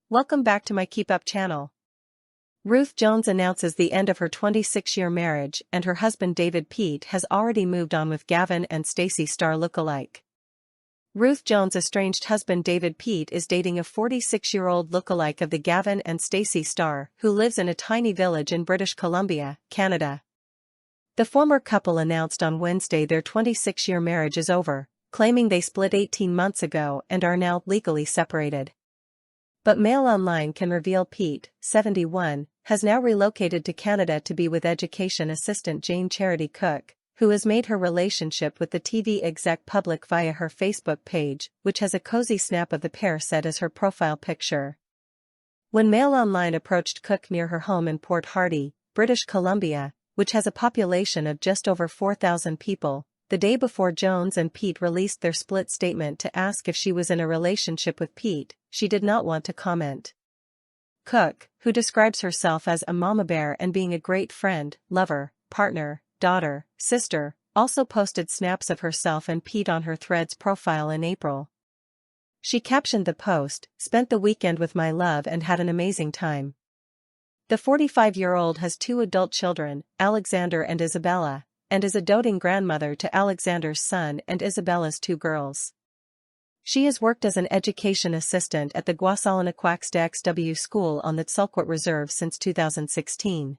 Welcome back to my Keep Up channel. Ruth Jones announces the end of her 26-year marriage, and her husband David Peet has already moved on with Gavin and Stacey star lookalike. Ruth Jones' estranged husband David Peet is dating a 46-year-old lookalike of the Gavin and Stacey star who lives in a tiny village in British Columbia, Canada. The former couple announced on Wednesday their 26-year marriage is over, claiming they split 18 months ago and are now legally separated. But Mail Online can reveal Peet, 71, has now relocated to Canada to be with education assistant Jane Charity Cook, who has made her relationship with the TV exec public via her Facebook page, which has a cozy snap of the pair set as her profile picture. When Mail Online approached Cook near her home in Port Hardy, British Columbia, which has a population of just over 4,000 people, the day before Jones and Peet released their split statement to ask if she was in a relationship with Peet, she did not want to comment. Cook, who describes herself as a mama bear and being a great friend, lover, partner, daughter, sister, also posted snaps of herself and Peet on her Threads profile in April. She captioned the post, "Spent the weekend with my love and had an amazing time." The 45-year-old has two adult children, Alexander and Isabella, and is a doting grandmother to Alexander's son and Isabella's two girls. She has worked as an education assistant at the Gwasalanaquaxdaxw school on the Tsulkwit Reserve since 2016.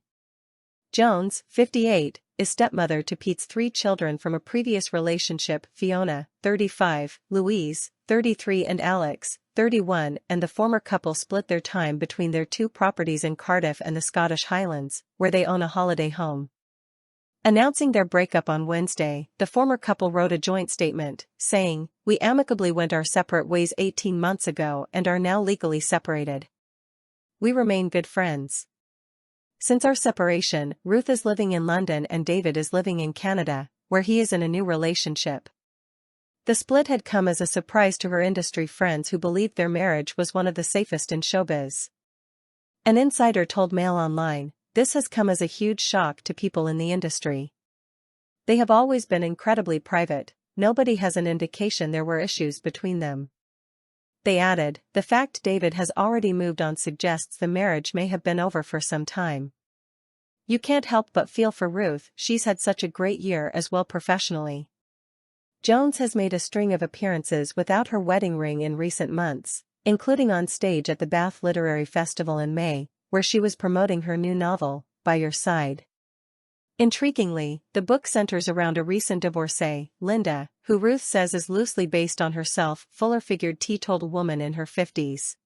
Jones, 58, is stepmother to Peet's three children from a previous relationship: Fiona, 35, Louise, 33 and Alex, 31, and the former couple split their time between their two properties in Cardiff and the Scottish Highlands, where they own a holiday home. Announcing their breakup on Wednesday, the former couple wrote a joint statement, saying, "We amicably went our separate ways 18 months ago and are now legally separated. We remain good friends. Since our separation, Ruth is living in London and David is living in Canada, where he is in a new relationship." The split had come as a surprise to her industry friends who believed their marriage was one of the safest in showbiz. An insider told Mail Online, "This has come as a huge shock to people in the industry. They have always been incredibly private, nobody has an indication there were issues between them." They added, "The fact David has already moved on suggests the marriage may have been over for some time. You can't help but feel for Ruth, she's had such a great year as well professionally." Jones has made a string of appearances without her wedding ring in recent months, including on stage at the Bath Literary Festival in May, where she was promoting her new novel, By Your Side. Intriguingly, the book centers around a recent divorcee, Linda, who Ruth says is loosely based on herself, fuller-figured teetotal woman in her 50s.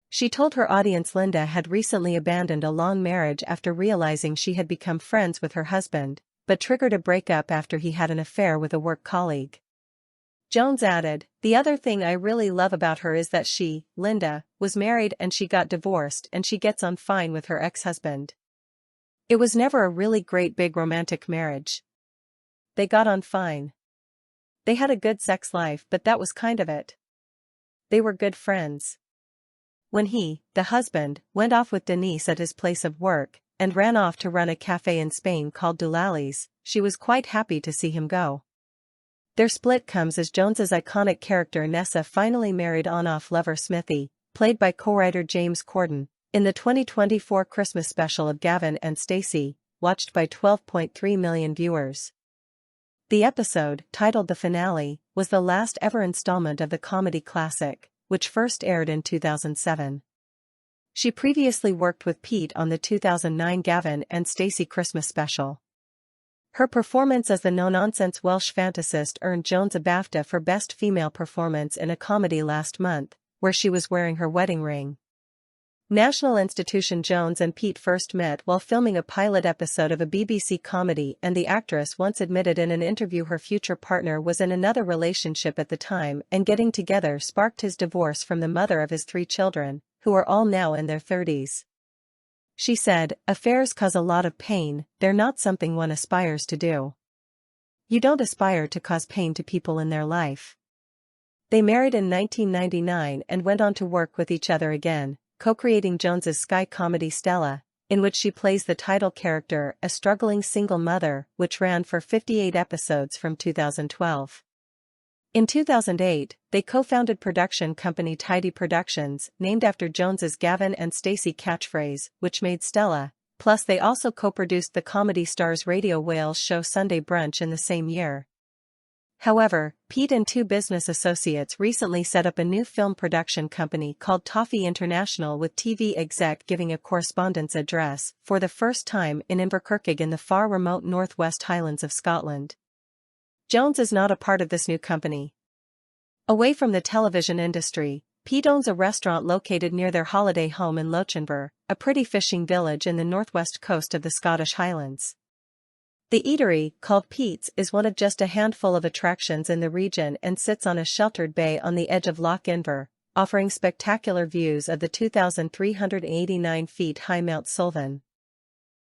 She told her audience Linda had recently abandoned a long marriage after realizing she had become friends with her husband, but triggered a breakup after he had an affair with a work colleague. Jones added, "The other thing I really love about her is that she, Linda, was married and she got divorced and she gets on fine with her ex-husband. It was never a really great big romantic marriage. They got on fine. They had a good sex life, but that was kind of it. They were good friends. When he, the husband, went off with Denise at his place of work, and ran off to run a cafe in Spain called Dulali's, she was quite happy to see him go." Their split comes as Jones's iconic character Nessa finally married on-off lover Smithy, played by co-writer James Corden, in the 2024 Christmas special of Gavin and Stacey, watched by 12.3 million viewers. The episode, titled The Finale, was the last ever installment of the comedy classic, which first aired in 2007. She previously worked with Peet on the 2009 Gavin and Stacey Christmas special. Her performance as the no-nonsense Welsh fantasist earned Jones a BAFTA for Best Female Performance in a Comedy last month, where she was wearing her wedding ring. National institution Jones and Peet first met while filming a pilot episode of a BBC comedy, and the actress once admitted in an interview her future partner was in another relationship at the time, and getting together sparked his divorce from the mother of his three children, who are all now in their 30s. She said, "Affairs cause a lot of pain, they're not something one aspires to do. You don't aspire to cause pain to people in their life." They married in 1999 and went on to work with each other again, co-creating Jones's Sky comedy Stella, in which she plays the title character, a struggling single mother, which ran for 58 episodes from 2012. In 2008, they co-founded production company Tidy Productions, named after Jones's Gavin and Stacey catchphrase, which made Stella. Plus they also co-produced the Comedy Stars radio whales show Sunday Brunch in the same year. However, Peet and two business associates recently set up a new film production company called Toffee International, with TV exec giving a correspondence address for the first time in Inverkirk in the far remote northwest Highlands of Scotland. Jones is not a part of this new company. Away from the television industry, Peet owns a restaurant located near their holiday home in Lochinver, a pretty fishing village in the northwest coast of the Scottish Highlands. The eatery, called Peet's, is one of just a handful of attractions in the region and sits on a sheltered bay on the edge of Loch Inver, offering spectacular views of the 2,389 feet high Mount Sullivan.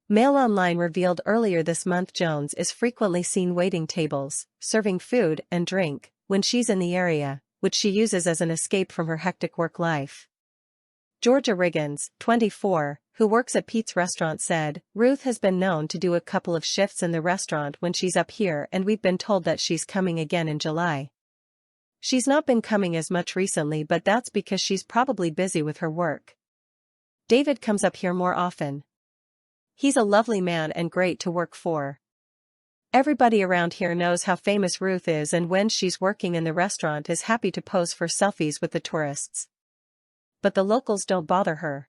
Mail Online revealed earlier this month Jones is frequently seen waiting tables, serving food and drink, when she's in the area, which she uses as an escape from her hectic work life. Georgia Riggins, 24, who works at Peet's restaurant said, "Ruth has been known to do a couple of shifts in the restaurant when she's up here, and we've been told that she's coming again in July. She's not been coming as much recently, but that's because she's probably busy with her work. David comes up here more often. He's a lovely man and great to work for. Everybody around here knows how famous Ruth is, and when she's working in the restaurant is happy to pose for selfies with the tourists. But the locals don't bother her."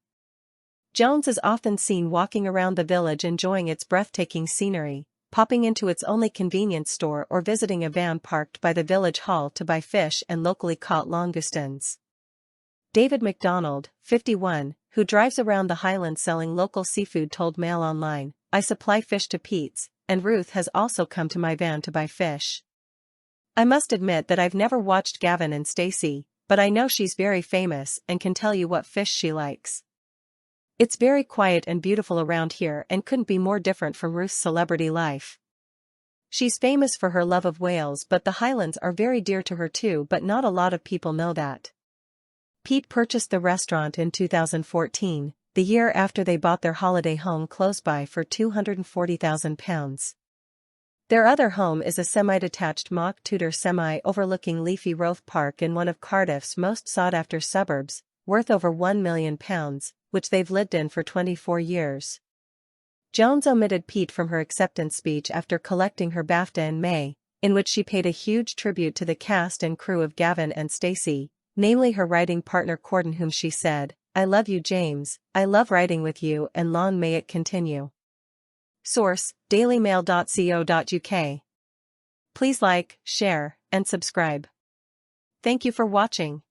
Jones is often seen walking around the village enjoying its breathtaking scenery, popping into its only convenience store or visiting a van parked by the village hall to buy fish and locally caught langoustines. David McDonald, 51, who drives around the Highlands selling local seafood told Mail Online, "I supply fish to Peet's, and Ruth has also come to my van to buy fish. I must admit that I've never watched Gavin and Stacey, but I know she's very famous and can tell you what fish she likes. It's very quiet and beautiful around here and couldn't be more different from Ruth's celebrity life. She's famous for her love of whales, but the Highlands are very dear to her too, but not a lot of people know that." Peet purchased the restaurant in 2014, the year after they bought their holiday home close by for £240,000. Their other home is a semi-detached mock Tudor semi overlooking leafy Roath Park in one of Cardiff's most sought-after suburbs, worth over £1 million, which they've lived in for 24 years. Jones omitted Peet from her acceptance speech after collecting her BAFTA in May, in which she paid a huge tribute to the cast and crew of Gavin and Stacey, namely her writing partner Corden, whom she said, "I love you, James, I love writing with you, and long may it continue." Source: dailymail.co.uk. Please like, share, and subscribe. Thank you for watching.